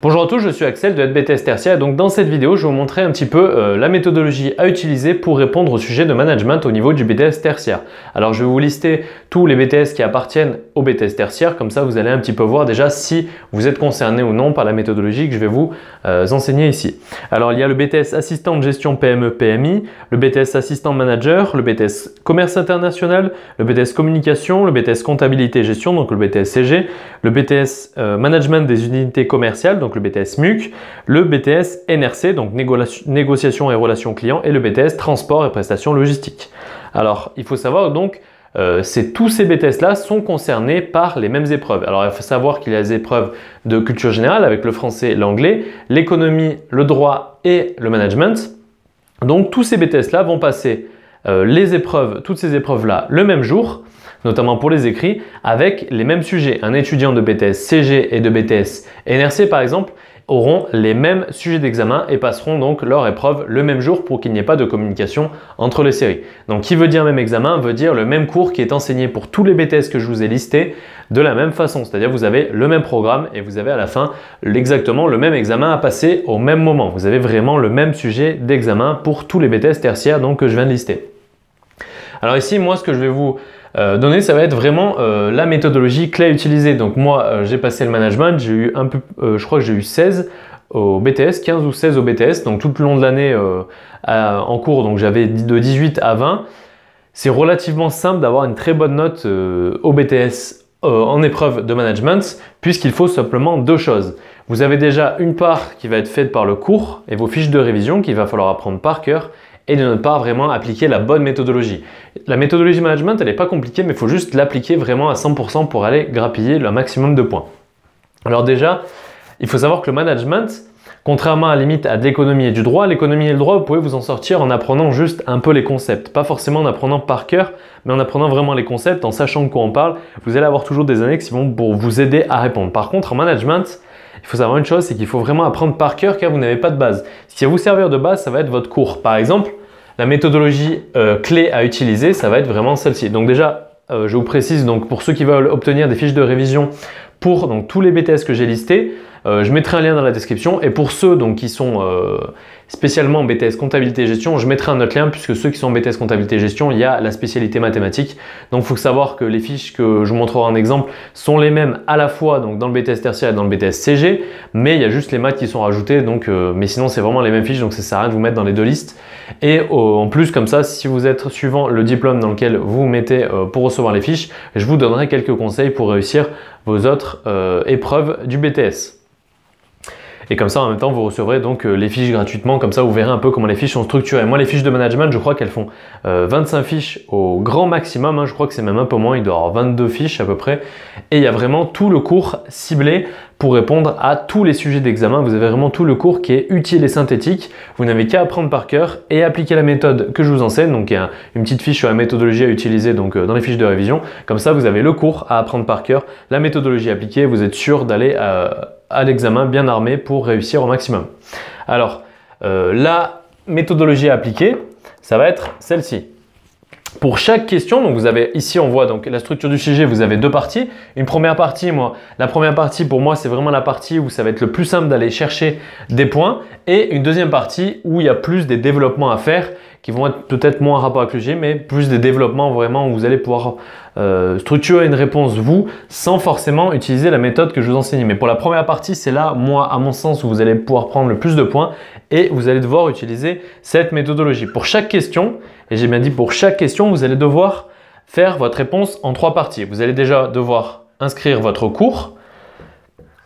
Bonjour à tous, je suis Axel de BTS Tertia et donc dans cette vidéo je vais vous montrer un petit peu la méthodologie à utiliser pour répondre au sujet de management au niveau du BTS tertiaire. Alors je vais vous lister tous les BTS qui appartiennent au BTS tertiaire, comme ça vous allez un petit peu voir déjà si vous êtes concerné ou non par la méthodologie que je vais vous enseigner ici. Alors il y a le BTS assistant de gestion PME PMI, le BTS assistant manager, le BTS commerce international, le BTS communication, le BTS comptabilité et gestion, donc le BTS CG, le BTS management des unités commerciales, donc le BTS MUC, le BTS NRC, donc négociation et relations clients, et le BTS transport et prestations logistiques. Alors, il faut savoir donc, tous ces BTS-là sont concernés par les mêmes épreuves. Alors, il faut savoir qu'il y a des épreuves de culture générale avec le français, l'anglais, l'économie, le droit et le management. Donc, tous ces BTS-là vont passer toutes ces épreuves-là le même jour, notamment pour les écrits, avec les mêmes sujets. Un étudiant de BTS CG et de BTS NRC, par exemple, auront les mêmes sujets d'examen et passeront donc leur épreuve le même jour pour qu'il n'y ait pas de communication entre les séries. Donc, qui veut dire même examen veut dire le même cours qui est enseigné pour tous les BTS que je vous ai listés de la même façon. C'est-à-dire vous avez le même programme et vous avez à la fin exactement le même examen à passer au même moment. Vous avez vraiment le même sujet d'examen pour tous les BTS tertiaires donc, que je viens de lister. Alors ici, moi, ce que je vais vous donner, ça va être vraiment la méthodologie clé à utiliser. Donc moi, j'ai passé le management, j'ai eu je crois que j'ai eu 16 au BTS, 15 ou 16 au BTS, donc tout le long de l'année en cours, donc j'avais de 18 à 20. C'est relativement simple d'avoir une très bonne note au BTS en épreuve de management, puisqu'il faut simplement deux choses. Vous avez déjà une part qui va être faite par le cours et vos fiches de révision qu'il va falloir apprendre par cœur, et de notre part vraiment appliquer la bonne méthodologie. La méthodologie management, elle n'est pas compliquée, mais il faut juste l'appliquer vraiment à 100% pour aller grappiller le maximum de points. Alors déjà, il faut savoir que le management, contrairement à la limite à l'économie et du droit, l'économie et le droit, vous pouvez vous en sortir en apprenant juste un peu les concepts. Pas forcément en apprenant par cœur, mais en apprenant vraiment les concepts, en sachant de quoi on parle. Vous allez avoir toujours des annexes qui vont pour vous aider à répondre. Par contre, en management, il faut savoir une chose, c'est qu'il faut vraiment apprendre par cœur car vous n'avez pas de base. Ce qui va vous servir de base, ça va être votre cours. Par exemple, la méthodologie clé à utiliser, ça va être vraiment celle-ci. Donc déjà, je vous précise, donc pour ceux qui veulent obtenir des fiches de révision pour donc, tous les BTS que j'ai listés, je mettrai un lien dans la description. Et pour ceux donc, qui sont spécialement en BTS comptabilité et gestion, je mettrai un autre lien puisque ceux qui sont en BTS comptabilité et gestion, il y a la spécialité mathématique. Donc il faut savoir que les fiches que je vous montrerai en exemple sont les mêmes à la fois donc, dans le BTS tertiaire et dans le BTS CG, mais il y a juste les maths qui sont rajoutées. Donc, mais sinon, c'est vraiment les mêmes fiches, donc ça ne sert à rien de vous mettre dans les deux listes. Et en plus, comme ça, si vous êtes suivant le diplôme dans lequel vous vous mettez pour recevoir les fiches, je vous donnerai quelques conseils pour réussir vos autres épreuves du BTS. Et comme ça, en même temps, vous recevrez donc les fiches gratuitement. Comme ça, vous verrez un peu comment les fiches sont structurées. Moi, les fiches de management, je crois qu'elles font 25 fiches au grand maximum. Hein. Je crois que c'est même un peu moins. Il doit y avoir 22 fiches à peu près. Et il y a vraiment tout le cours ciblé pour répondre à tous les sujets d'examen. Vous avez vraiment tout le cours qui est utile et synthétique. Vous n'avez qu'à apprendre par cœur et appliquer la méthode que je vous enseigne. Donc, il y a une petite fiche sur la méthodologie à utiliser donc, dans les fiches de révision. Comme ça, vous avez le cours à apprendre par cœur, la méthodologie appliquée. Vous êtes sûr d'aller à l'examen bien armé pour réussir au maximum. Alors, la méthodologie à appliquer, ça va être celle-ci. Pour chaque question, donc vous avez ici on voit donc la structure du sujet, vous avez deux parties. Une première partie, la première partie pour moi c'est vraiment la partie où ça va être le plus simple d'aller chercher des points, et une deuxième partie où il y a plus des développements à faire qui vont être peut-être moins en rapport avec le sujet, mais plus des développements vraiment où vous allez pouvoir structurer une réponse vous sans forcément utiliser la méthode que je vous enseigne. Mais pour la première partie, c'est là, moi, à mon sens, où vous allez pouvoir prendre le plus de points et vous allez devoir utiliser cette méthodologie. Pour chaque question, et j'ai bien dit pour chaque question, vous allez devoir faire votre réponse en trois parties. Vous allez déjà devoir inscrire votre cours,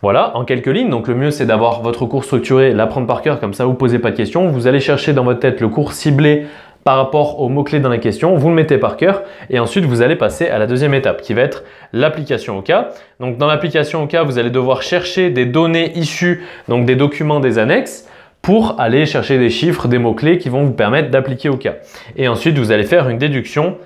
voilà, en quelques lignes. Donc le mieux, c'est d'avoir votre cours structuré, l'apprendre par cœur, comme ça vous ne posez pas de questions. Vous allez chercher dans votre tête le cours ciblé par rapport aux mots-clés dans la question, vous le mettez par cœur et ensuite vous allez passer à la deuxième étape qui va être l'application au cas. Donc dans l'application au cas, vous allez devoir chercher des données issues, donc des documents, des annexes, pour aller chercher des chiffres, des mots-clés qui vont vous permettre d'appliquer au cas. Et ensuite, vous allez faire une déduction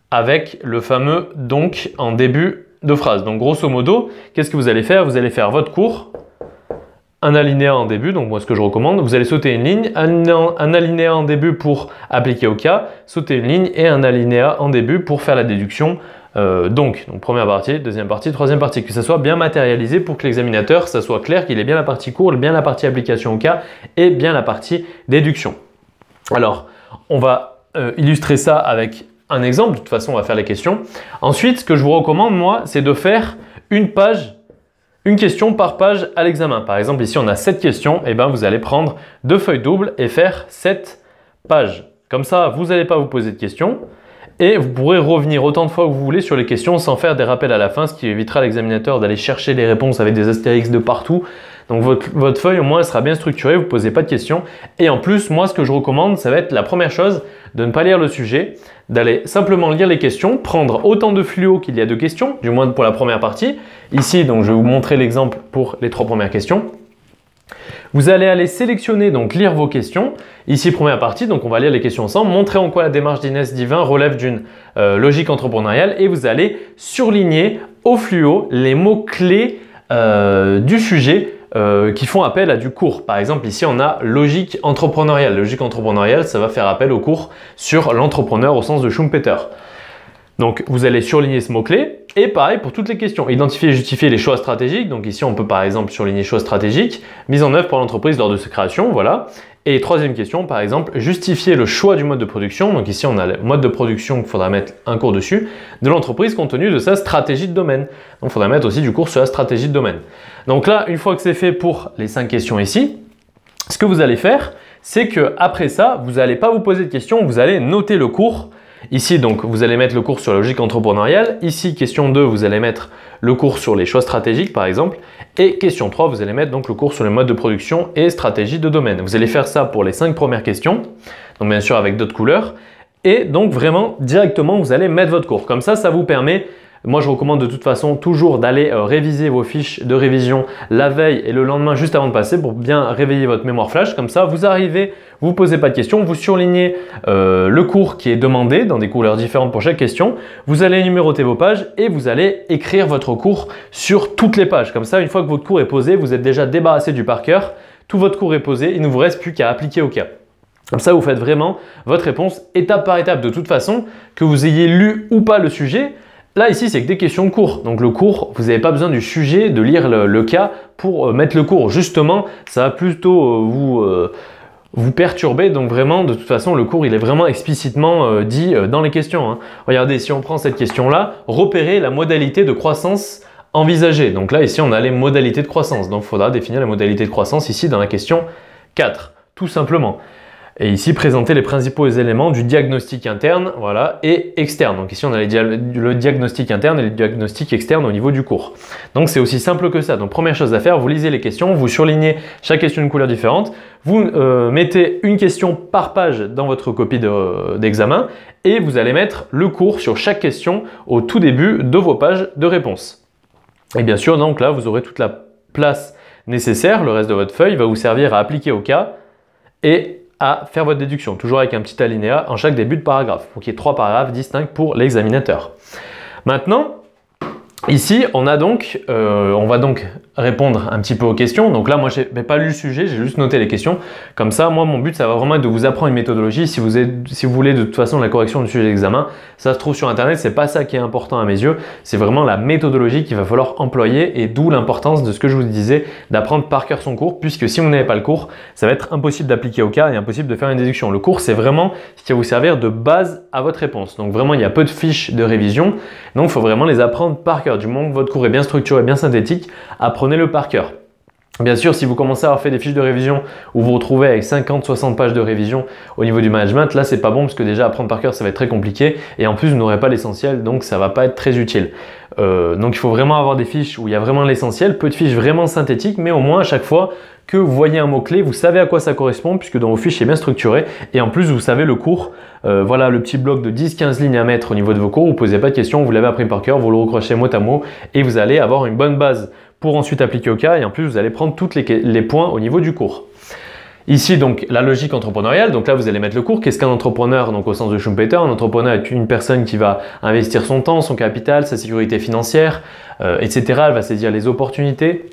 avec le fameux « donc » en début de phrase. Donc grosso modo, qu'est-ce que vous allez faire? Vous allez faire votre cours, un alinéa en début, donc moi ce que je recommande, vous allez sauter une ligne, un alinéa en début pour appliquer au cas, sauter une ligne et un alinéa en début pour faire la déduction Donc, première partie, deuxième partie, troisième partie, que ça soit bien matérialisé pour que l'examinateur, ça soit clair qu'il ait bien la partie cours, bien la partie application au cas et bien la partie déduction. Alors, on va illustrer ça avec un exemple. De toute façon, on va faire les questions. Ensuite, ce que je vous recommande, moi, c'est de faire une question par page à l'examen. Par exemple, ici, on a 7 questions. Et bien, vous allez prendre 2 feuilles doubles et faire 7 pages. Comme ça, vous n'allez pas vous poser de questions. Et vous pourrez revenir autant de fois que vous voulez sur les questions sans faire des rappels à la fin, ce qui évitera à l'examinateur d'aller chercher les réponses avec des astérix de partout. Donc votre feuille, au moins, elle sera bien structurée, vous ne posez pas de questions. Et en plus, moi, ce que je recommande, ça va être la première chose, de ne pas lire le sujet, d'aller simplement lire les questions, prendre autant de fluo qu'il y a de questions, du moins pour la première partie. Ici, donc, je vais vous montrer l'exemple pour les 3 premières questions. Vous allez aller sélectionner, donc lire vos questions. Ici, première partie, donc on va lire les questions ensemble. Montrer en quoi la démarche d'Inès Divin relève d'une logique entrepreneuriale et vous allez surligner au fluo les mots-clés du sujet qui font appel à du cours. Par exemple, ici, on a logique entrepreneuriale. Logique entrepreneuriale, ça va faire appel au cours sur l'entrepreneur au sens de Schumpeter. Donc, vous allez surligner ce mot-clé. Et pareil pour toutes les questions. Identifier et justifier les choix stratégiques. Donc ici, on peut par exemple surligner choix stratégiques, mise en œuvre par l'entreprise lors de sa création. Voilà. Et troisième question, par exemple, justifier le choix du mode de production. Donc ici, on a le mode de production qu'il faudra mettre un cours dessus, de l'entreprise compte tenu de sa stratégie de domaine. Donc il faudra mettre aussi du cours sur la stratégie de domaine. Donc là, une fois que c'est fait pour les 5 questions ici, ce que vous allez faire, c'est que après ça, vous n'allez pas vous poser de questions, vous allez noter le cours. Ici, donc, vous allez mettre le cours sur la logique entrepreneuriale. Ici, question 2, vous allez mettre le cours sur les choix stratégiques, par exemple. Et question 3, vous allez mettre donc le cours sur le mode de production et stratégie de domaine. Vous allez faire ça pour les 5 premières questions. Donc, bien sûr, avec d'autres couleurs. Et donc, vraiment, directement, vous allez mettre votre cours. Comme ça, ça vous permet... Moi, je recommande de toute façon toujours d'aller réviser vos fiches de révision la veille et le lendemain juste avant de passer pour bien réveiller votre mémoire flash. Comme ça, vous arrivez, vous ne posez pas de questions, vous surlignez le cours qui est demandé dans des couleurs différentes pour chaque question. Vous allez numéroter vos pages et vous allez écrire votre cours sur toutes les pages. Comme ça, une fois que votre cours est posé, vous êtes déjà débarrassé du par cœur. Tout votre cours est posé, il ne vous reste plus qu'à appliquer au cas. Comme ça, vous faites vraiment votre réponse étape par étape. De toute façon, que vous ayez lu ou pas le sujet, là, ici, c'est que des questions de cours. Donc, le cours, vous n'avez pas besoin du sujet, de lire le cas pour mettre le cours. Justement, ça va plutôt vous perturber. Donc, vraiment, de toute façon, le cours, il est vraiment explicitement dit dans les questions. Hein. Regardez, si on prend cette question-là, repérer la modalité de croissance envisagée. Donc là, ici, on a les modalités de croissance. Donc, il faudra définir la modalité de croissance ici dans la question 4, tout simplement. Et ici, présenter les principaux éléments du diagnostic interne voilà, et externe. Donc ici, on a le diagnostic interne et le diagnostic externe au niveau du cours. Donc c'est aussi simple que ça. Donc première chose à faire, vous lisez les questions, vous surlignez chaque question d'une couleur différente, vous mettez une question par page dans votre copie d'examen et vous allez mettre le cours sur chaque question au tout début de vos pages de réponse. Et bien sûr, donc là, vous aurez toute la place nécessaire. Le reste de votre feuille va vous servir à appliquer au cas et à faire votre déduction, toujours avec un petit alinéa en chaque début de paragraphe, pour qu'il y ait 3 paragraphes distincts pour l'examinateur. Maintenant, ici, on va donc répondre un petit peu aux questions. Donc là, moi, je n'ai pas lu le sujet, j'ai juste noté les questions. Comme ça, moi, mon but, ça va vraiment être de vous apprendre une méthodologie. Si vous voulez de toute façon la correction du sujet d'examen, ça se trouve sur Internet. C'est pas ça qui est important à mes yeux. C'est vraiment la méthodologie qu'il va falloir employer et d'où l'importance de ce que je vous disais d'apprendre par cœur son cours, puisque si vous n'avez pas le cours, ça va être impossible d'appliquer au cas et impossible de faire une déduction. Le cours, c'est vraiment ce qui va vous servir de base à votre réponse. Donc vraiment, il y a peu de fiches de révision. Donc, il faut vraiment les apprendre par cœur. Du moment que votre cours est bien structuré, bien synthétique, apprenez-le par cœur. Bien sûr, si vous commencez à avoir fait des fiches de révision où vous vous retrouvez avec 50-60 pages de révision au niveau du management, là, c'est pas bon parce que déjà apprendre par cœur, ça va être très compliqué et en plus, vous n'aurez pas l'essentiel, donc ça va pas être très utile. Donc, il faut vraiment avoir des fiches où il y a vraiment l'essentiel, peu de fiches vraiment synthétiques, mais au moins à chaque fois que vous voyez un mot-clé, vous savez à quoi ça correspond puisque dans vos fiches, c'est bien structuré et en plus, vous savez le cours. Voilà le petit bloc de 10-15 lignes à mettre au niveau de vos cours, vous ne posez pas de questions, vous l'avez appris par cœur, vous le recrochez mot à mot et vous allez avoir une bonne base pour ensuite appliquer au cas et en plus, vous allez prendre tous les points au niveau du cours. Ici, donc, la logique entrepreneuriale. Donc là, vous allez mettre le cours. Qu'est-ce qu'un entrepreneur? Donc, au sens de Schumpeter, un entrepreneur est une personne qui va investir son temps, son capital, sa sécurité financière, etc. Elle va saisir les opportunités.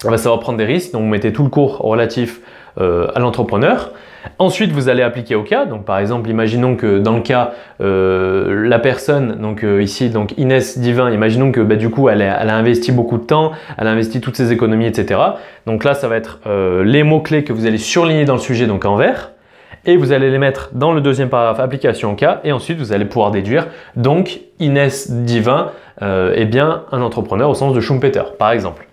Elle va savoir prendre des risques. Donc, vous mettez tout le cours relatif à l'entrepreneur. Ensuite, vous allez appliquer au cas. Donc, par exemple, imaginons que dans le cas, la personne, donc ici, donc Inès Divin, imaginons que du coup, elle a investi beaucoup de temps, elle a investi toutes ses économies, etc. Donc là, ça va être les mots-clés que vous allez surligner dans le sujet, donc en vert. Et vous allez les mettre dans le deuxième paragraphe, application au cas. Et ensuite, vous allez pouvoir déduire, donc Inès Divin est bien un entrepreneur au sens de Schumpeter, par exemple.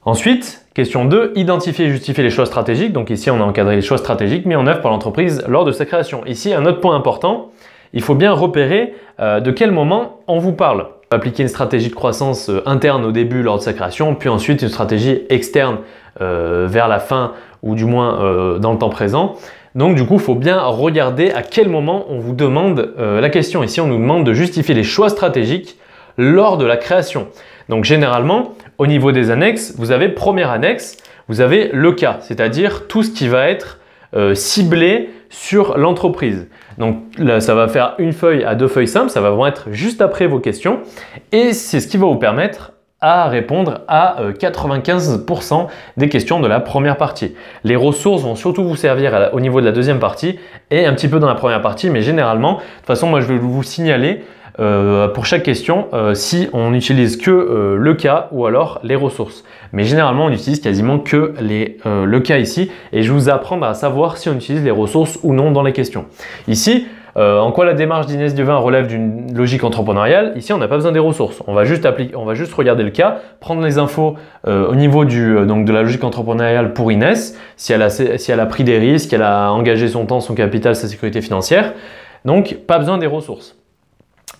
Ensuite, question 2, identifier et justifier les choix stratégiques. Donc ici, on a encadré les choix stratégiques mis en œuvre par l'entreprise lors de sa création. Ici, un autre point important, il faut bien repérer de quel moment on vous parle. On va appliquer une stratégie de croissance interne au début lors de sa création, puis ensuite une stratégie externe vers la fin ou du moins dans le temps présent. Donc du coup, il faut bien regarder à quel moment on vous demande la question. Ici, on nous demande de justifier les choix stratégiques lors de la création. Donc généralement, au niveau des annexes, vous avez première annexe, vous avez le cas, c'est-à-dire tout ce qui va être ciblé sur l'entreprise. Donc là, ça va faire une feuille à 2 feuilles simples, ça va vraiment être juste après vos questions et c'est ce qui va vous permettre à répondre à 95% des questions de la première partie. Les ressources vont surtout vous servir au niveau de la deuxième partie et un petit peu dans la première partie, mais généralement, de toute façon, moi je vais vous signaler pour chaque question si on n'utilise que le cas ou alors les ressources. Mais généralement, on utilise quasiment que le cas ici et je vais vous apprendre à savoir si on utilise les ressources ou non dans les questions. Ici, en quoi la démarche d'Inès Divin relève d'une logique entrepreneuriale? Ici, on n'a pas besoin des ressources. On va juste regarder le cas, prendre les infos au niveau donc de la logique entrepreneuriale pour Inès, si elle a pris des risques, elle a engagé son temps, son capital, sa sécurité financière. Donc, pas besoin des ressources.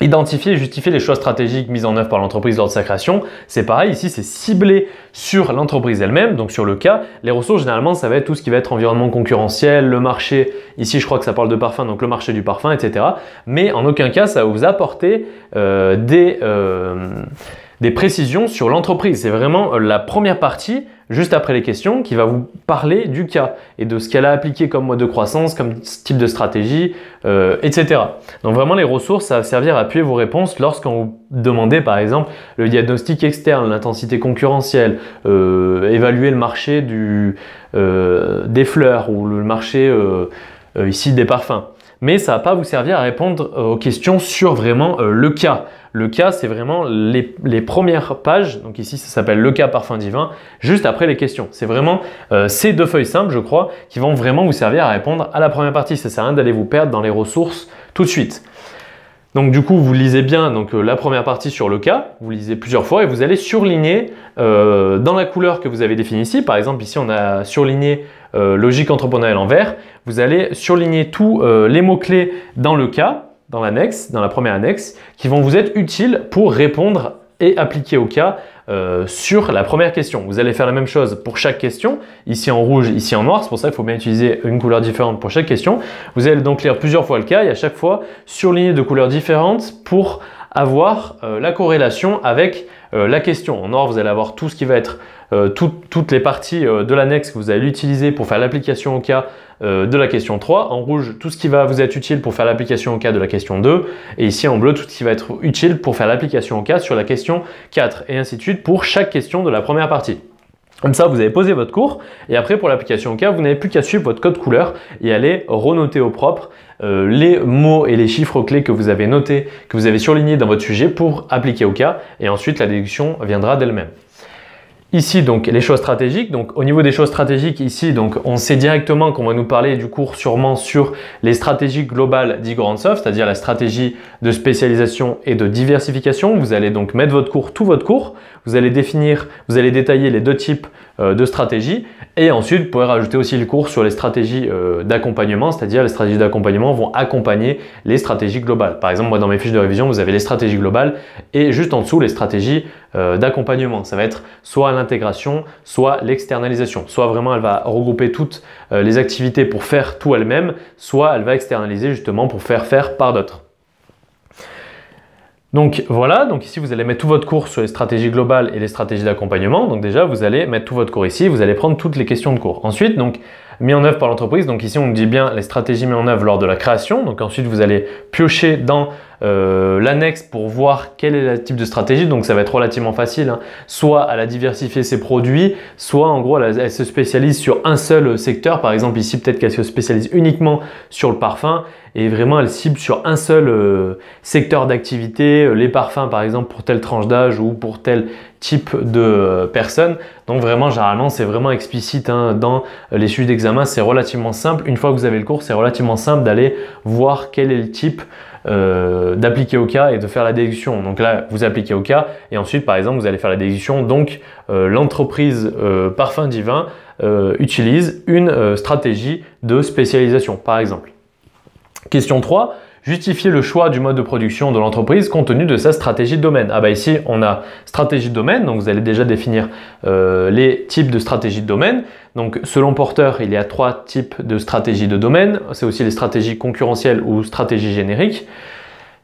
Identifier et justifier les choix stratégiques mis en œuvre par l'entreprise lors de sa création. C'est pareil, ici c'est ciblé sur l'entreprise elle-même, donc sur le cas. Les ressources, généralement, ça va être tout ce qui va être environnement concurrentiel, le marché. Ici, je crois que ça parle de parfum, donc le marché du parfum, etc. Mais en aucun cas, ça va vous apporter des précisions sur l'entreprise. C'est vraiment la première partie, juste après les questions, qui va vous parler du cas et de ce qu'elle a appliqué comme mode de croissance, comme type de stratégie, etc. Donc vraiment, les ressources, ça va servir à appuyer vos réponses lorsqu'on vous demandez, par exemple, le diagnostic externe, l'intensité concurrentielle, évaluer le marché des fleurs ou le marché ici des parfums. Mais ça ne va pas vous servir à répondre aux questions sur vraiment le cas. Le cas, c'est vraiment les premières pages. Donc ici, ça s'appelle le cas parfum divin, juste après les questions. C'est vraiment ces 2 feuilles simples, je crois, qui vont vraiment vous servir à répondre à la première partie. Ça ne sert à rien d'aller vous perdre dans les ressources tout de suite. Donc du coup, vous lisez bien la première partie sur le cas, vous lisez plusieurs fois et vous allez surligner dans la couleur que vous avez définie ici. Par exemple, ici, on a surligné logique entrepreneuriale en vert. Vous allez surligner tous les mots-clés dans le cas, dans l'annexe, dans la première annexe, qui vont vous être utiles pour répondre et appliquer au cas sur la première question. Vous allez faire la même chose pour chaque question, ici en rouge, ici en noir. C'est pour ça qu'il faut bien utiliser une couleur différente pour chaque question. Vous allez donc lire plusieurs fois le cas et à chaque fois surligner de couleurs différentes pour avoir la corrélation avec la question. En noir, vous allez avoir tout ce qui va être toutes les parties de l'annexe que vous allez utiliser pour faire l'application au cas de la question 3. En rouge, tout ce qui va vous être utile pour faire l'application au cas de la question 2. Et ici en bleu, tout ce qui va être utile pour faire l'application au cas sur la question 4. Et ainsi de suite pour chaque question de la première partie. Comme ça, vous avez posé votre cours et après pour l'application au cas, vous n'avez plus qu'à suivre votre code couleur et aller renoter au propre les mots et les chiffres clés que vous avez notés, que vous avez surlignés dans votre sujet pour appliquer au cas et ensuite la déduction viendra d'elle-même. Ici, donc, les choix stratégiques. Donc, au niveau des choix stratégiques, ici, donc, on sait directement qu'on va nous parler du cours sûrement sur les stratégies globales d'Igorantsev, c'est-à-dire la stratégie de spécialisation et de diversification. Vous allez donc mettre tout votre cours. Vous allez détailler les 2 types de stratégies. Et ensuite, vous pourrez rajouter aussi le cours sur les stratégies d'accompagnement, c'est-à-dire les stratégies d'accompagnement vont accompagner les stratégies globales. Par exemple, moi, dans mes fiches de révision, vous avez les stratégies globales et juste en dessous, les stratégies d'accompagnement. Ça va être soit l'intégration, soit l'externalisation. Soit vraiment, elle va regrouper toutes les activités pour faire tout elle-même, soit elle va externaliser justement pour faire par d'autres. Donc voilà, donc ici vous allez mettre tout votre cours sur les stratégies globales et les stratégies d'accompagnement. Donc déjà vous allez mettre tout votre cours ici, vous allez prendre toutes les questions de cours. Ensuite, donc mis en œuvre par l'entreprise, donc ici on nous dit bien les stratégies mises en œuvre lors de la création. Donc ensuite vous allez piocher dans l'annexe pour voir quel est le type de stratégie, donc ça va être relativement facile, hein. Soit elle a diversifié ses produits, soit en gros elle se spécialise sur un seul secteur. Par exemple ici peut-être qu'elle se spécialise uniquement sur le parfum et vraiment elle cible sur un seul secteur d'activité, les parfums par exemple pour telle tranche d'âge ou pour tel type de personnes. Donc vraiment généralement c'est vraiment explicite, hein, dans les sujets d'examen, c'est relativement simple. Une fois que vous avez le cours, c'est relativement simple d'aller voir quel est le type d'appliquer au cas et de faire la déduction. Donc là vous appliquez au cas et ensuite par exemple vous allez faire la déduction. Donc l'entreprise Parfum Divin utilise une stratégie de spécialisation par exemple. Question 3. Justifier le choix du mode de production de l'entreprise compte tenu de sa stratégie de domaine. Ah bah ici on a stratégie de domaine, donc vous allez déjà définir les types de stratégie de domaine. Donc selon Porter, il y a 3 types de stratégies de domaine. C'est aussi les stratégies concurrentielles ou stratégies génériques.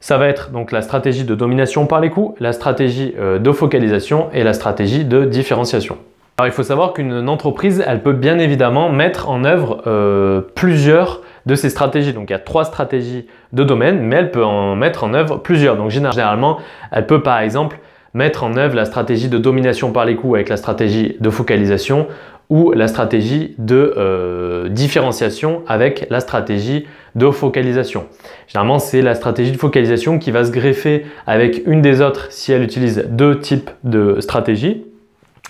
Ça va être donc la stratégie de domination par les coûts, la stratégie de focalisation et la stratégie de différenciation. Alors il faut savoir qu'une entreprise, elle peut bien évidemment mettre en œuvre plusieurs de ces stratégies. Donc il y a 3 stratégies de domaine, mais elle peut en mettre en œuvre plusieurs. Donc généralement, elle peut par exemple mettre en œuvre la stratégie de domination par les coûts avec la stratégie de focalisation ou la stratégie de différenciation avec la stratégie de focalisation. Généralement, c'est la stratégie de focalisation qui va se greffer avec une des autres si elle utilise 2 types de stratégies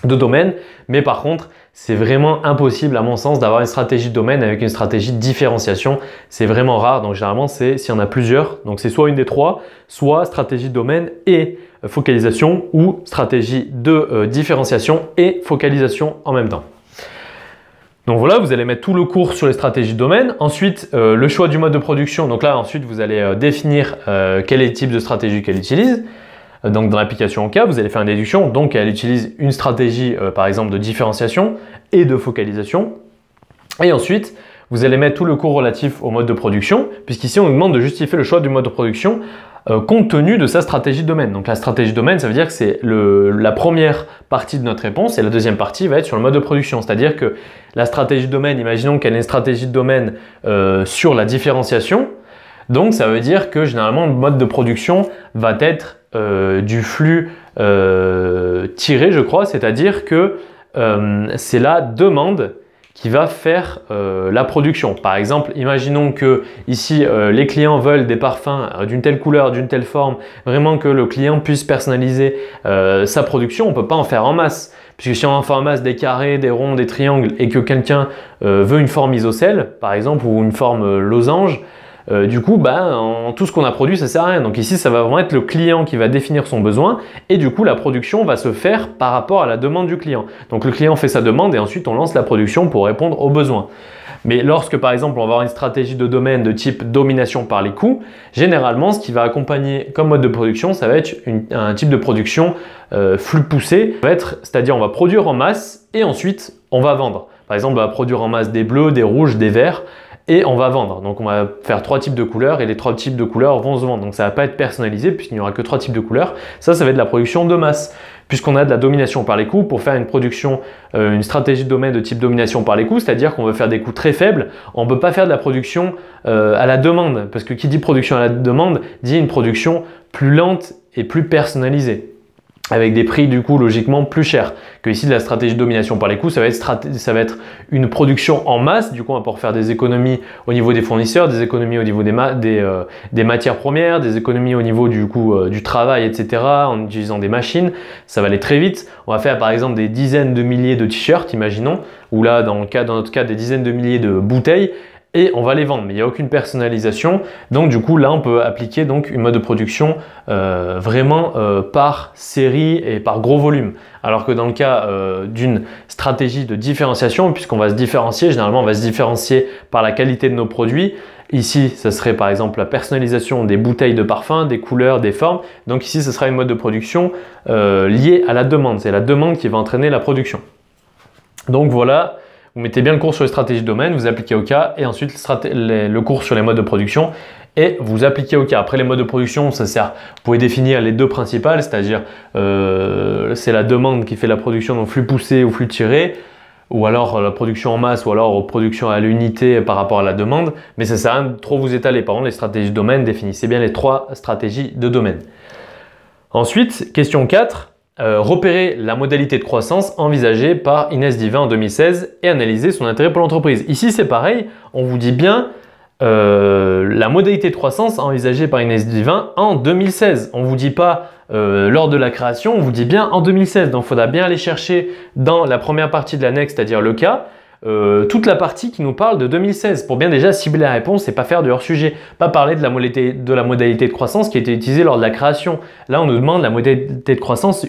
de domaine, mais par contre c'est vraiment impossible à mon sens d'avoir une stratégie de domaine avec une stratégie de différenciation. C'est vraiment rare, donc généralement c'est s'il y en a plusieurs, donc c'est soit une des 3, soit stratégie de domaine et focalisation ou stratégie de différenciation et focalisation en même temps. Donc voilà, vous allez mettre tout le cours sur les stratégies de domaine. Ensuite, le choix du mode de production. Donc là, ensuite, vous allez définir quel est le type de stratégie qu'elle utilise. Donc dans l'application au cas, vous allez faire une déduction. Donc elle utilise une stratégie par exemple de différenciation et de focalisation. Et ensuite, vous allez mettre tout le cours relatif au mode de production, puisqu'ici on nous demande de justifier le choix du mode de production compte tenu de sa stratégie de domaine. Donc la stratégie de domaine, ça veut dire que c'est la première partie de notre réponse et la deuxième partie va être sur le mode de production. C'est-à-dire que la stratégie de domaine, imaginons qu'elle ait une stratégie de domaine sur la différenciation. Donc ça veut dire que généralement le mode de production va être du flux tiré, je crois, c'est-à-dire que c'est la demande qui va faire la production. Par exemple, imaginons que ici les clients veulent des parfums d'une telle couleur, d'une telle forme, vraiment que le client puisse personnaliser sa production. On ne peut pas en faire en masse, puisque si on en fait en masse des carrés, des ronds, des triangles et que quelqu'un veut une forme isocèle, par exemple, ou une forme losange, du coup, tout ce qu'on a produit, ça sert à rien. Donc ici, ça va vraiment être le client qui va définir son besoin et du coup, la production va se faire par rapport à la demande du client. Donc le client fait sa demande et ensuite, on lance la production pour répondre aux besoins. Mais lorsque, par exemple, on va avoir une stratégie de domaine de type domination par les coûts, généralement, ce qui va accompagner comme mode de production, ça va être un type de production flux poussé. C'est-à-dire, on va produire en masse et ensuite, on va vendre. Par exemple, on va produire en masse des bleus, des rouges, des verts. Et on va vendre. Donc on va faire 3 types de couleurs et les 3 types de couleurs vont se vendre. Donc ça ne va pas être personnalisé puisqu'il n'y aura que 3 types de couleurs. Ça va être de la production de masse. Puisqu'on a de la domination par les coûts, pour faire une production, une stratégie de domaine de type domination par les coûts, c'est-à-dire qu'on veut faire des coûts très faibles, on ne peut pas faire de la production à la demande. Parce que qui dit production à la demande, dit une production plus lente et plus personnalisée, avec des prix du coup logiquement plus chers. Que ici de la stratégie de domination par les coûts, ça va être une production en masse, du coup on va pouvoir faire des économies au niveau des fournisseurs, des économies au niveau des matières premières, des économies au niveau du travail, etc. en utilisant des machines, ça va aller très vite. On va faire par exemple des dizaines de milliers de t-shirts, imaginons, ou là dans notre cas des dizaines de milliers de bouteilles, et on va les vendre, mais il n'y a aucune personnalisation. Donc du coup là on peut appliquer donc une mode de production vraiment par série et par gros volume. Alors que dans le cas d'une stratégie de différenciation, puisqu'on va se différencier, généralement on va se différencier par la qualité de nos produits. Ici, ça serait par exemple la personnalisation des bouteilles de parfum, des couleurs, des formes. Donc ici, ce sera une mode de production liée à la demande. C'est la demande qui va entraîner la production. Donc voilà. Vous mettez bien le cours sur les stratégies de domaine, vous appliquez au cas et ensuite le cours sur les modes de production et vous appliquez au cas. Après les modes de production, ça sert, vous pouvez définir les 2 principales, c'est-à-dire c'est la demande qui fait la production, donc flux poussé ou flux tiré. ou alors la production en masse, ou alors production à l'unité par rapport à la demande, mais ça ne sert à rien de trop vous étaler. Par contre, les stratégies de domaine, définissez bien les 3 stratégies de domaine. Ensuite, question 4, repérer la modalité de croissance envisagée par Inès Divin en 2016 et analyser son intérêt pour l'entreprise. Ici, c'est pareil, on vous dit bien la modalité de croissance envisagée par Inès Divin en 2016. On ne vous dit pas lors de la création, on vous dit bien en 2016. Donc, il faudra bien aller chercher dans la première partie de l'annexe, c'est-à-dire le cas, toute la partie qui nous parle de 2016 pour bien déjà cibler la réponse et pas faire de hors-sujet. Pas parler de la modalité de croissance qui a été utilisée lors de la création. Là, on nous demande la modalité de croissance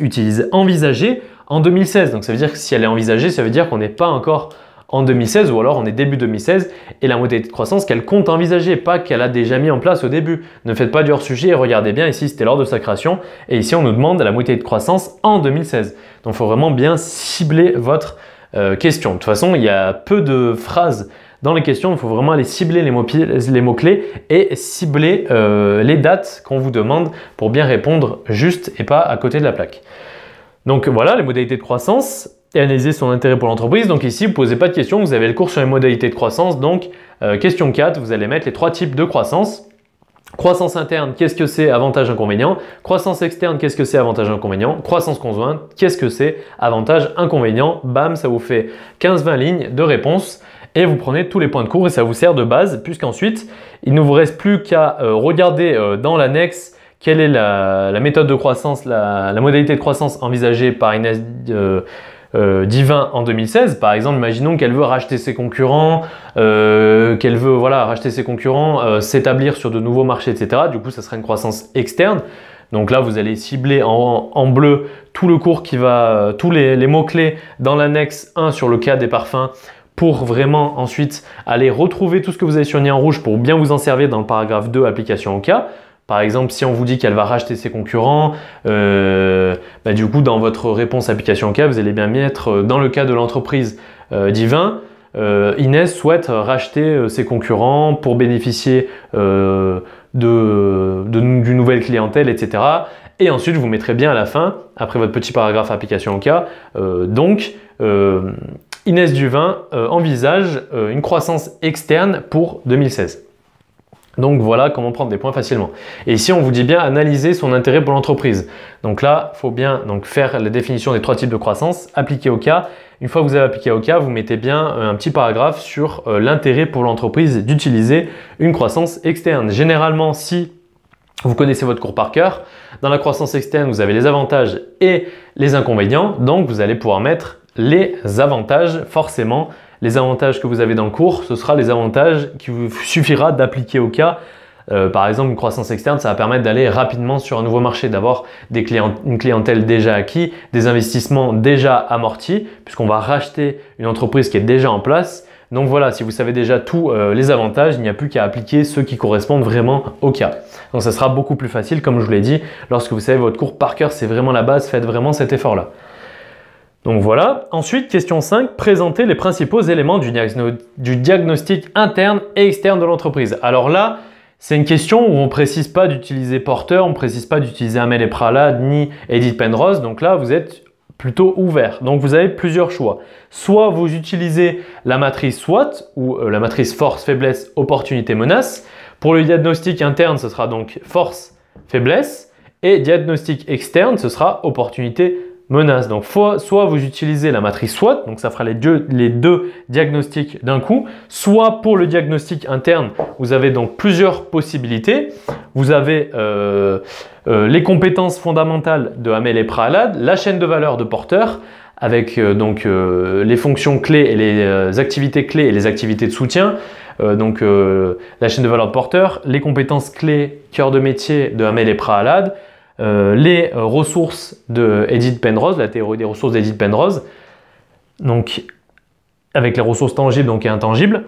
envisagée en 2016. Donc, ça veut dire que si elle est envisagée, ça veut dire qu'on n'est pas encore en 2016 ou alors on est début 2016 et la modalité de croissance qu'elle compte envisager, pas qu'elle a déjà mis en place au début. Ne faites pas du hors-sujet et regardez bien ici, c'était lors de sa création et ici on nous demande la modalité de croissance en 2016. Donc il faut vraiment bien cibler votre question. De toute façon, il y a peu de phrases dans les questions, il faut vraiment aller cibler les mots-clés et cibler les dates qu'on vous demande pour bien répondre juste et pas à côté de la plaque. Donc voilà, les modalités de croissance et analyser son intérêt pour l'entreprise. Donc ici, vous ne posez pas de questions, vous avez le cours sur les modalités de croissance. Donc, question 4, vous allez mettre les 3 types de croissance. Croissance interne, qu'est-ce que c'est, avantage, inconvénient. Croissance externe, qu'est-ce que c'est, avantage, inconvénient. Croissance conjointe, qu'est-ce que c'est, avantage, inconvénient. Bam, ça vous fait 15-20 lignes de réponse et vous prenez tous les points de cours et ça vous sert de base puisqu'ensuite, il ne vous reste plus qu'à regarder dans l'annexe quelle est la méthode de croissance, la modalité de croissance envisagée par Inès Divin en 2016. Par exemple, imaginons qu'elle veut racheter ses concurrents, qu'elle veut racheter ses concurrents, s'établir sur de nouveaux marchés, etc. Du coup, ça serait une croissance externe. Donc là, vous allez cibler en bleu tout le cours qui va, tous les mots-clés dans l'annexe 1 sur le cas des parfums pour vraiment ensuite aller retrouver tout ce que vous avez surligné en rouge pour bien vous en servir dans le paragraphe 2, application au cas. Par exemple, si on vous dit qu'elle va racheter ses concurrents, du coup, dans votre réponse application au cas, vous allez bien mettre dans le cas de l'entreprise Divin, Inès souhaite racheter ses concurrents pour bénéficier d'une nouvelle clientèle, etc. Et ensuite, vous mettrez bien à la fin, après votre petit paragraphe application au cas, Inès Divin envisage une croissance externe pour 2016. Donc voilà comment prendre des points facilement. Et ici, on vous dit bien analyser son intérêt pour l'entreprise. Donc là, il faut bien faire la définition des 3 types de croissance, appliquer au cas. Une fois que vous avez appliqué au cas, vous mettez bien un petit paragraphe sur l'intérêt pour l'entreprise d'utiliser une croissance externe. Généralement, si vous connaissez votre cours par cœur, dans la croissance externe, vous avez les avantages et les inconvénients. Donc, vous allez pouvoir mettre les avantages forcément. Les avantages que vous avez dans le cours, ce sera les avantages qui vous suffira d'appliquer au cas. Par exemple, une croissance externe, ça va permettre d'aller rapidement sur un nouveau marché, d'avoir une clientèle déjà acquise, des investissements déjà amortis, puisqu'on va racheter une entreprise qui est déjà en place. Donc voilà, si vous savez déjà tous les avantages, il n'y a plus qu'à appliquer ceux qui correspondent vraiment au cas. Donc ça sera beaucoup plus facile, comme je vous l'ai dit, lorsque vous savez votre cours par cœur, c'est vraiment la base, faites vraiment cet effort-là. Donc voilà. Ensuite, question 5, présenter les principaux éléments du diagnostic interne et externe de l'entreprise. Alors là, c'est une question où on ne précise pas d'utiliser Porter, on ne précise pas d'utiliser Hamel et Prahalad ni Edith Penrose. Donc là, vous êtes plutôt ouvert. Donc vous avez plusieurs choix. Soit vous utilisez la matrice SWOT ou la matrice force, faiblesse, opportunité, menace. Pour le diagnostic interne, ce sera donc force, faiblesse. Et diagnostic externe, ce sera opportunité, menace. Donc, soit vous utilisez la matrice SWOT, donc ça fera les deux diagnostics d'un coup, soit pour le diagnostic interne, vous avez donc plusieurs possibilités. Vous avez les compétences fondamentales de Hamel et Prahalad, la chaîne de valeur de Porter, avec les fonctions clés et les activités clés et les activités de soutien. La chaîne de valeur de Porter, les compétences clés cœur de métier de Hamel et Prahalad, les ressources de Edith Penrose, la théorie des ressources d'Edith Penrose, donc avec les ressources tangibles et intangibles.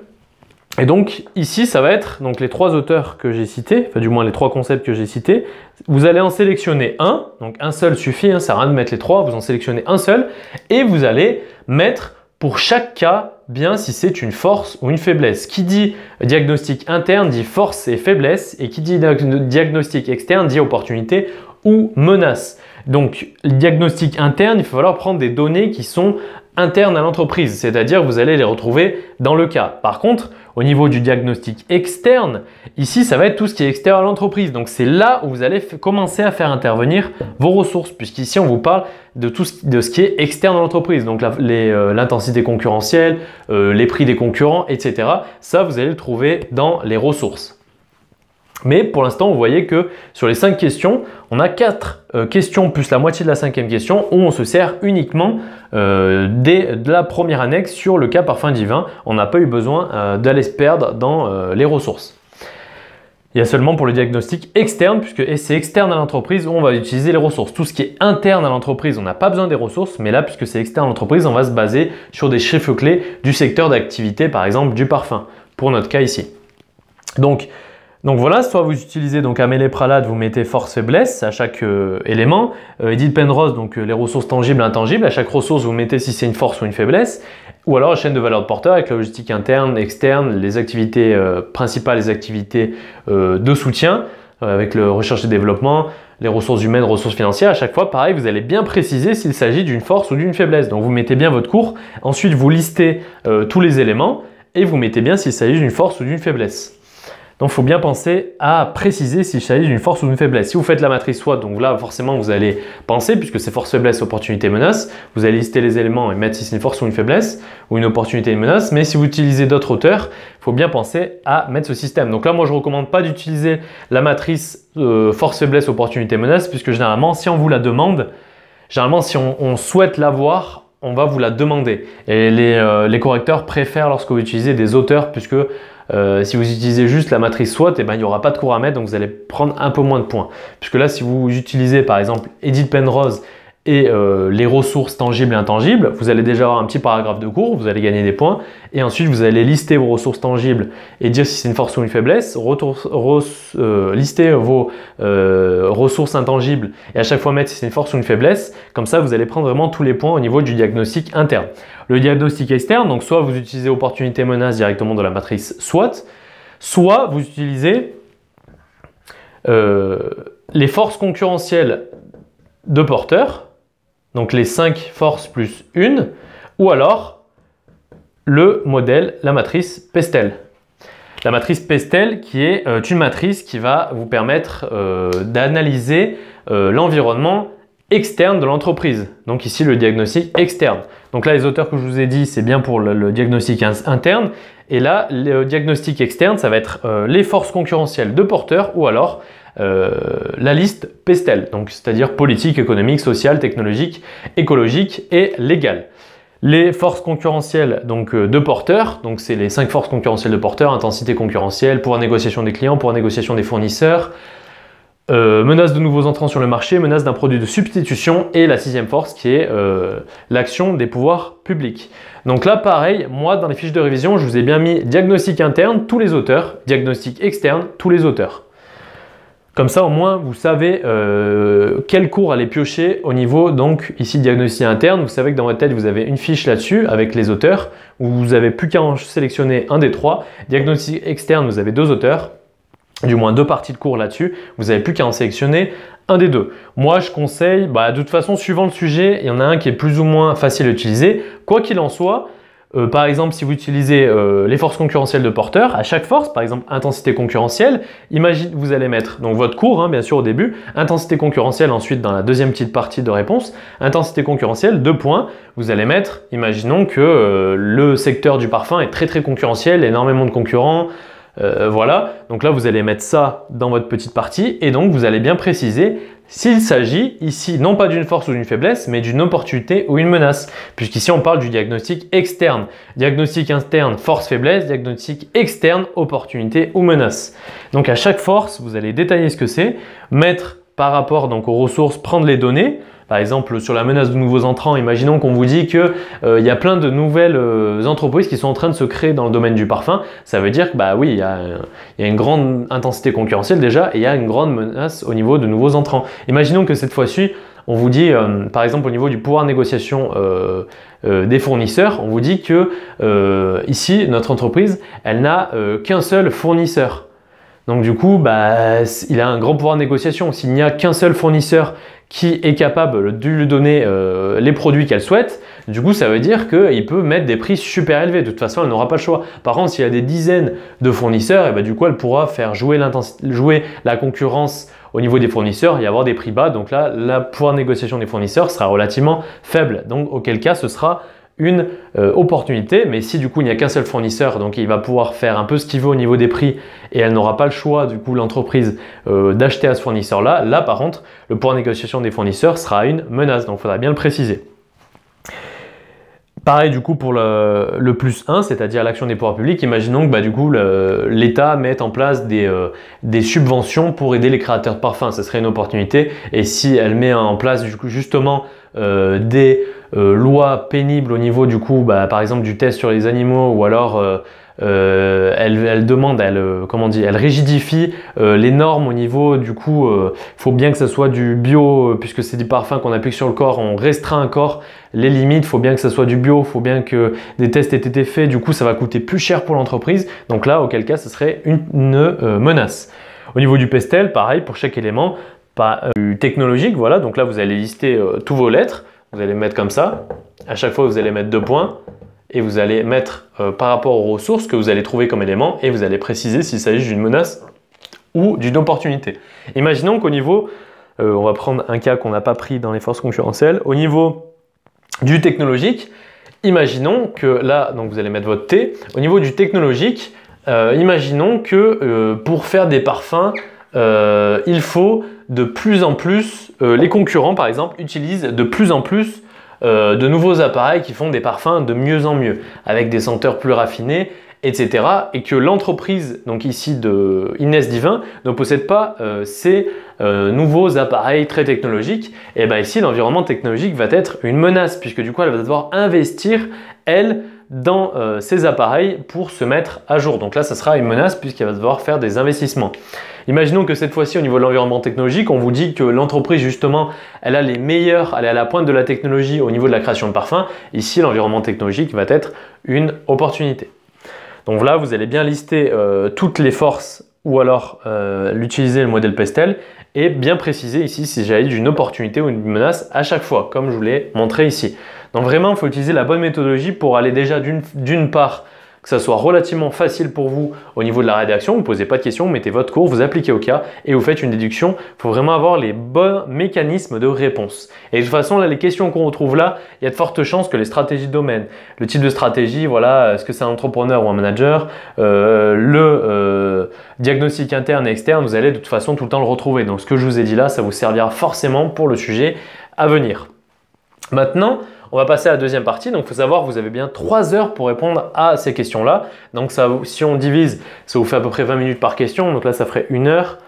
Et donc ici, ça va être les 3 auteurs que j'ai cités, enfin du moins les 3 concepts que j'ai cités. Vous allez en sélectionner un, donc un seul suffit, ça sert à rien de mettre les 3, vous en sélectionnez un seul et vous allez mettre pour chaque cas bien si c'est une force ou une faiblesse. Qui dit diagnostic interne dit force et faiblesse et qui dit diagnostic externe dit opportunité ou menace. Donc, le diagnostic interne, il va falloir prendre des données qui sont internes à l'entreprise, c'est-à-dire vous allez les retrouver dans le cas. Par contre, au niveau du diagnostic externe, ici, ça va être tout ce qui est extérieur à l'entreprise. Donc, c'est là où vous allez commencer à faire intervenir vos ressources, puisqu'ici, on vous parle de ce qui est externe à l'entreprise. Donc, l'intensité concurrentielle, les prix des concurrents, etc. Ça, vous allez le trouver dans les ressources. Mais pour l'instant, vous voyez que sur les 5 questions, on a 4 questions plus la moitié de la 5e question où on se sert uniquement de la première annexe sur le cas parfum divin. On n'a pas eu besoin d'aller se perdre dans les ressources. Il y a seulement pour le diagnostic externe, puisque c'est externe à l'entreprise où on va utiliser les ressources. Tout ce qui est interne à l'entreprise, on n'a pas besoin des ressources, mais là, puisque c'est externe à l'entreprise, on va se baser sur des chiffres clés du secteur d'activité, par exemple du parfum, pour notre cas ici. Donc voilà, soit vous utilisez donc Amélie Pralade, vous mettez force-faiblesse à chaque élément. Edith Penrose, donc les ressources tangibles et intangibles, à chaque ressource vous mettez si c'est une force ou une faiblesse. Ou alors la chaîne de valeur de porteur avec la logistique interne, externe, les activités principales, les activités de soutien avec le recherche et développement, les ressources humaines, ressources financières. À chaque fois, pareil, vous allez bien préciser s'il s'agit d'une force ou d'une faiblesse. Donc vous mettez bien votre cours, ensuite vous listez tous les éléments et vous mettez bien s'il s'agit d'une force ou d'une faiblesse. Donc, il faut bien penser à préciser s'il s'agit d'une force ou d'une faiblesse. Si vous faites la matrice SWOT, donc là, forcément, vous allez penser, puisque c'est force, faiblesse, opportunité, menace, vous allez lister les éléments et mettre si c'est une force ou une faiblesse, ou une opportunité, une menace. Mais si vous utilisez d'autres auteurs, il faut bien penser à mettre ce système. Donc là, moi, je ne recommande pas d'utiliser la matrice force, faiblesse, opportunité, menace, puisque généralement, si on vous la demande, généralement, si on souhaite l'avoir, on va vous la demander. Et les correcteurs préfèrent lorsque vous utilisez des auteurs, puisque si vous utilisez juste la matrice SWOT, il n'y aura pas de cours à mettre, donc vous allez prendre un peu moins de points. Puisque là, si vous utilisez par exemple Edith Penrose et les ressources tangibles et intangibles, vous allez déjà avoir un petit paragraphe de cours, vous allez gagner des points. Et ensuite, vous allez lister vos ressources tangibles et dire si c'est une force ou une faiblesse, lister vos ressources intangibles et à chaque fois mettre si c'est une force ou une faiblesse. Comme ça, vous allez prendre vraiment tous les points au niveau du diagnostic interne. Le diagnostic externe, donc soit vous utilisez opportunité menace directement de la matrice SWOT, soit vous utilisez les forces concurrentielles de porteur, donc les 5 forces plus 1, ou alors le modèle, la matrice Pestel. La matrice Pestel qui est une matrice qui va vous permettre d'analyser l'environnement externe de l'entreprise. Donc ici le diagnostic externe. Donc là les auteurs que je vous ai dit c'est bien pour le diagnostic interne et là le diagnostic externe ça va être les forces concurrentielles de porteurs ou alors la liste Pestel, donc c'est-à-dire politique, économique, sociale, technologique, écologique et légale. Les forces concurrentielles donc, de porteurs, donc c'est les 5 forces concurrentielles de porteurs, intensité concurrentielle, pouvoir de négociation des clients, pouvoir de négociation des fournisseurs, menace de nouveaux entrants sur le marché, menace d'un produit de substitution et la 6e force qui est l'action des pouvoirs publics. Donc là pareil, moi dans les fiches de révision je vous ai bien mis diagnostic interne, tous les auteurs, diagnostic externe, tous les auteurs. Comme ça, au moins, vous savez quel cours aller piocher au niveau, donc ici, diagnostic interne. Vous savez que dans votre tête, vous avez une fiche là-dessus avec les auteurs où vous n'avez plus qu'à en sélectionner un des 3. Diagnostic externe, vous avez 2 auteurs, du moins 2 parties de cours là-dessus. Vous n'avez plus qu'à en sélectionner un des 2. Moi, je conseille, de toute façon, suivant le sujet, il y en a un qui est plus ou moins facile à utiliser. Quoi qu'il en soit, par exemple, si vous utilisez les forces concurrentielles de porteur, à chaque force, par exemple intensité concurrentielle, imaginez vous allez mettre donc votre cours, bien sûr au début, intensité concurrentielle ensuite dans la deuxième petite partie de réponse, intensité concurrentielle, 2 points, vous allez mettre, imaginons que le secteur du parfum est très concurrentiel, énormément de concurrents, voilà, donc là vous allez mettre ça dans votre petite partie et donc vous allez bien préciser s'il s'agit ici non pas d'une force ou d'une faiblesse mais d'une opportunité ou une menace puisqu'ici on parle du diagnostic externe. Diagnostic interne force-faiblesse, diagnostic externe opportunité ou menace. Donc à chaque force vous allez détailler ce que c'est, mettre par rapport donc aux ressources, prendre les données. Par exemple, sur la menace de nouveaux entrants, imaginons qu'on vous dit qu'il y a plein de nouvelles entreprises qui sont en train de se créer dans le domaine du parfum. Ça veut dire que oui, il y a une grande intensité concurrentielle déjà et il y a une grande menace au niveau de nouveaux entrants. Imaginons que cette fois-ci, on vous dit, par exemple, au niveau du pouvoir de négociation des fournisseurs, on vous dit que ici, notre entreprise, elle n'a qu'un seul fournisseur. Donc du coup, il a un grand pouvoir de négociation. S'il n'y a qu'un seul fournisseur qui est capable de lui donner les produits qu'elle souhaite, du coup ça veut dire qu'il peut mettre des prix super élevés. De toute façon, elle n'aura pas le choix. Par contre, s'il y a des dizaines de fournisseurs, et ben, du coup elle pourra faire jouer la concurrence au niveau des fournisseurs et avoir des prix bas. Donc là, le pouvoir de négociation des fournisseurs sera relativement faible. Donc auquel cas, ce sera une opportunité. Mais si du coup il n'y a qu'un seul fournisseur, donc il va pouvoir faire un peu ce qu'il veut au niveau des prix et elle n'aura pas le choix, du coup l'entreprise, d'acheter à ce fournisseur-là, là par contre, le pouvoir de négociation des fournisseurs sera une menace. Donc il faudra bien le préciser. Pareil du coup pour le plus 1, c'est-à-dire l'action des pouvoirs publics. Imaginons que du coup l'État mette en place des subventions pour aider les créateurs de parfums. Ce serait une opportunité. Et si elle met en place du coup, justement des lois pénibles au niveau du coup, par exemple du test sur les animaux, ou alors elle demande, elle rigidifie les normes au niveau du coup, faut bien que ce soit du bio, puisque c'est du parfum qu'on applique sur le corps, on restreint encore les limites, faut bien que ce soit du bio, faut bien que des tests aient été faits, du coup ça va coûter plus cher pour l'entreprise, donc là auquel cas ce serait une menace. Au niveau du pestel, pareil pour chaque élément, technologique, voilà, donc là vous allez lister tous vos lettres, vous allez mettre comme ça, à chaque fois vous allez mettre 2 points, et vous allez mettre par rapport aux ressources que vous allez trouver comme élément, et vous allez préciser s'il s'agit d'une menace ou d'une opportunité. Imaginons qu'au niveau, on va prendre un cas qu'on n'a pas pris dans les forces concurrentielles, au niveau du technologique, imaginons que là, donc vous allez mettre votre T, au niveau du technologique, imaginons que pour faire des parfums, il faut de plus en plus, les concurrents par exemple, utilisent de plus en plus de nouveaux appareils qui font des parfums de mieux en mieux, avec des senteurs plus raffinées, etc. Et que l'entreprise, donc ici de Inès Divin, ne possède pas ces nouveaux appareils très technologiques. Et bien ici, l'environnement technologique va être une menace, puisque du coup, elle va devoir investir, elle, dans ces appareils pour se mettre à jour. Donc là, ça sera une menace puisqu'elle va devoir faire des investissements. Imaginons que cette fois-ci, au niveau de l'environnement technologique, on vous dit que l'entreprise, justement, elle a les meilleurs, elle est à la pointe de la technologie au niveau de la création de parfums. Ici, l'environnement technologique va être une opportunité. Donc là, vous allez bien lister toutes les forces ou alors l'utiliser le modèle Pestel et bien préciser ici s'il s'agit d'une opportunité ou une menace à chaque fois, comme je vous l'ai montré ici. Donc vraiment, il faut utiliser la bonne méthodologie pour aller déjà d'une part, que ça soit relativement facile pour vous au niveau de la rédaction, vous ne posez pas de questions, vous mettez votre cours, vous appliquez au cas et vous faites une déduction. Il faut vraiment avoir les bons mécanismes de réponse. Et de toute façon, là, les questions qu'on retrouve là, il y a de fortes chances que les stratégies de domaine, le type de stratégie, voilà, est-ce que c'est un entrepreneur ou un manager, le diagnostic interne et externe, vous allez de toute façon tout le temps le retrouver. Donc ce que je vous ai dit là, ça vous servira forcément pour le sujet à venir. Maintenant, on va passer à la deuxième partie. Donc, il faut savoir que vous avez bien 3 heures pour répondre à ces questions-là. Donc, ça, si on divise, ça vous fait à peu près 20 minutes par question. Donc là, ça ferait 1 heure,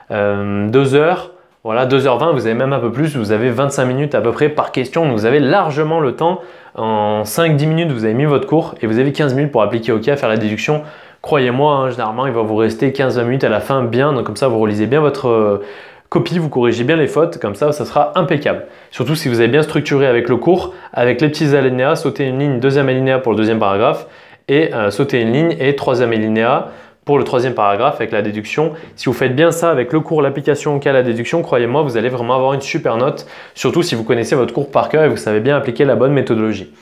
2 heures. Voilà, 2h20, vous avez même un peu plus. Vous avez 25 minutes à peu près par question. Donc, vous avez largement le temps. En 5-10 minutes, vous avez mis votre cours et vous avez 15 minutes pour appliquer au cas, faire la déduction. Croyez-moi, hein, généralement, il va vous rester 15-20 minutes à la fin bien. Donc, comme ça, vous relisez bien votre copie, vous corrigez bien les fautes, comme ça sera impeccable. Surtout si vous avez bien structuré avec le cours, avec les petits alinéas, sauter une ligne, 2e alinéa pour le 2e paragraphe et sauter une ligne et 3e alinéa pour le 3e paragraphe avec la déduction. Si vous faites bien ça avec le cours, l'application au cas, la déduction, croyez-moi, vous allez vraiment avoir une super note, surtout si vous connaissez votre cours par cœur et vous savez bien appliquer la bonne méthodologie.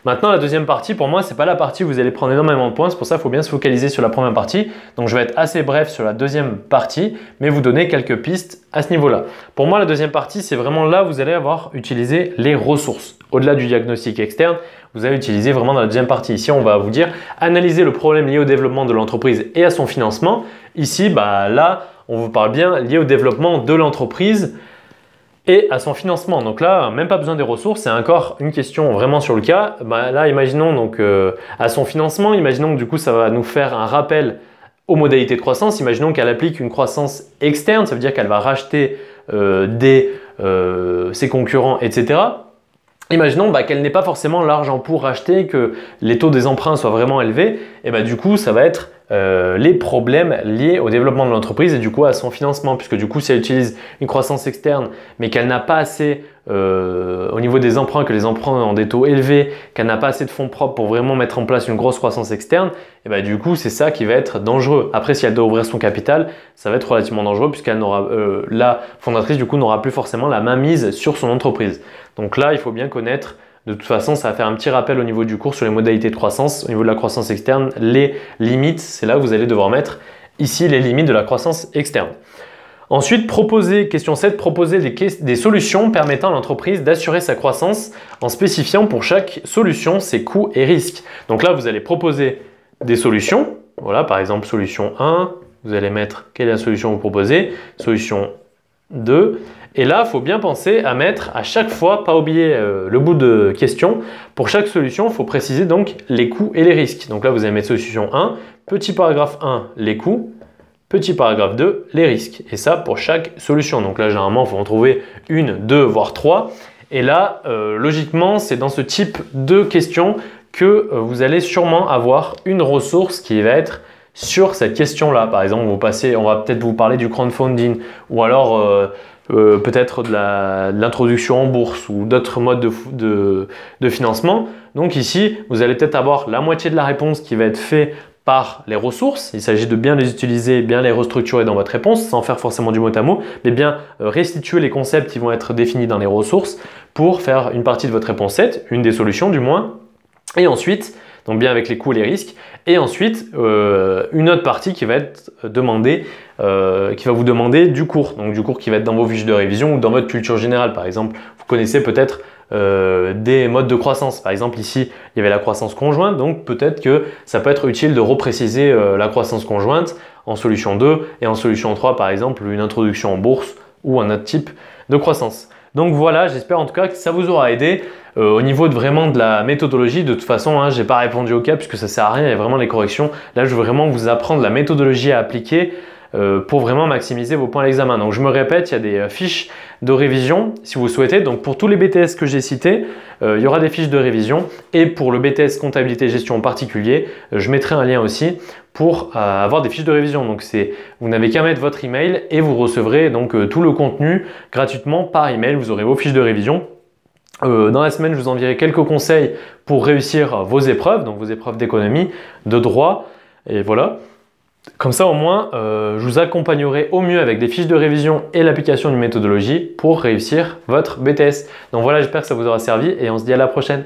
Maintenant, la deuxième partie, pour moi, ce n'est pas la partie où vous allez prendre énormément de points. C'est pour ça qu'il faut bien se focaliser sur la première partie. Donc, je vais être assez bref sur la deuxième partie, mais vous donner quelques pistes à ce niveau-là. Pour moi, la deuxième partie, c'est vraiment là où vous allez avoir utilisé les ressources. Au-delà du diagnostic externe, vous allez utiliser vraiment dans la deuxième partie. Ici, on va vous dire analyser le problème lié au développement de l'entreprise et à son financement. Ici, là, on vous parle bien lié au développement de l'entreprise et à son financement. Donc là, même pas besoin des ressources, c'est encore une question vraiment sur le cas. Là, imaginons donc à son financement, imaginons que du coup, ça va nous faire un rappel aux modalités de croissance. Imaginons qu'elle applique une croissance externe, ça veut dire qu'elle va racheter ses concurrents, etc. Imaginons qu'elle n'ait pas forcément l'argent pour racheter, que les taux des emprunts soient vraiment élevés, et du coup, ça va être les problèmes liés au développement de l'entreprise et du coup à son financement, puisque du coup si elle utilise une croissance externe mais qu'elle n'a pas assez au niveau des emprunts, que les emprunts ont des taux élevés, qu'elle n'a pas assez de fonds propres pour vraiment mettre en place une grosse croissance externe, et ben du coup c'est ça qui va être dangereux. Après, si elle doit ouvrir son capital, ça va être relativement dangereux puisqu'elle n'aura la fondatrice du coup n'aura plus forcément la main mise sur son entreprise. Donc là, il faut bien connaître. De toute façon, ça va faire un petit rappel au niveau du cours sur les modalités de croissance. Au niveau de la croissance externe, les limites, c'est là où vous allez devoir mettre ici les limites de la croissance externe. Ensuite, question 7, proposer des solutions permettant à l'entreprise d'assurer sa croissance en spécifiant pour chaque solution ses coûts et risques. Donc là, vous allez proposer des solutions. Voilà, par exemple, solution 1, vous allez mettre quelle est la solution que vous proposez, solution 2. Et là, il faut bien penser à mettre à chaque fois, pas oublier le bout de question. Pour chaque solution, il faut préciser donc les coûts et les risques. Donc là, vous allez mettre solution 1, petit paragraphe 1, les coûts, petit paragraphe 2, les risques. Et ça pour chaque solution. Donc là, généralement, il faut en trouver une, deux, voire trois. Et là, logiquement, c'est dans ce type de questions que vous allez sûrement avoir une ressource qui va être sur cette question-là. Par exemple, on va peut-être vous parler du crowdfunding ou alors peut-être de l'introduction en bourse ou d'autres modes de financement. Donc ici, vous allez peut-être avoir la moitié de la réponse qui va être faite par les ressources. Il s'agit de bien les utiliser, bien les restructurer dans votre réponse sans faire forcément du mot à mot, mais bien restituer les concepts qui vont être définis dans les ressources pour faire une partie de votre réponse 7, une des solutions du moins. Et ensuite, donc bien avec les coûts et les risques, et ensuite une autre partie qui va être demandée, qui va vous demander du cours, donc du cours qui va être dans vos fiches de révision ou dans votre culture générale. Par exemple, vous connaissez peut-être des modes de croissance. Par exemple, ici, il y avait la croissance conjointe, donc peut-être que ça peut être utile de repréciser la croissance conjointe en solution 2 et en solution 3, par exemple, une introduction en bourse ou un autre type de croissance. Donc voilà, j'espère en tout cas que ça vous aura aidé. Au niveau vraiment de la méthodologie, de toute façon, je n'ai pas répondu au cas puisque ça ne sert à rien, il y a vraiment les corrections. Là, je veux vraiment vous apprendre la méthodologie à appliquer pour vraiment maximiser vos points à l'examen. Donc je me répète, il y a des fiches de révision si vous souhaitez. Donc pour tous les BTS que j'ai cités, il y aura des fiches de révision. Et pour le BTS comptabilité et gestion en particulier, je mettrai un lien aussi pour avoir des fiches de révision. Donc vous n'avez qu'à mettre votre email et vous recevrez donc tout le contenu gratuitement par email. Vous aurez vos fiches de révision. Dans la semaine, je vous enverrai quelques conseils pour réussir vos épreuves, donc vos épreuves d'économie, de droit, et voilà. Comme ça, au moins, je vous accompagnerai au mieux avec des fiches de révision et l'application d'une méthodologie pour réussir votre BTS. Donc voilà, j'espère que ça vous aura servi et on se dit à la prochaine.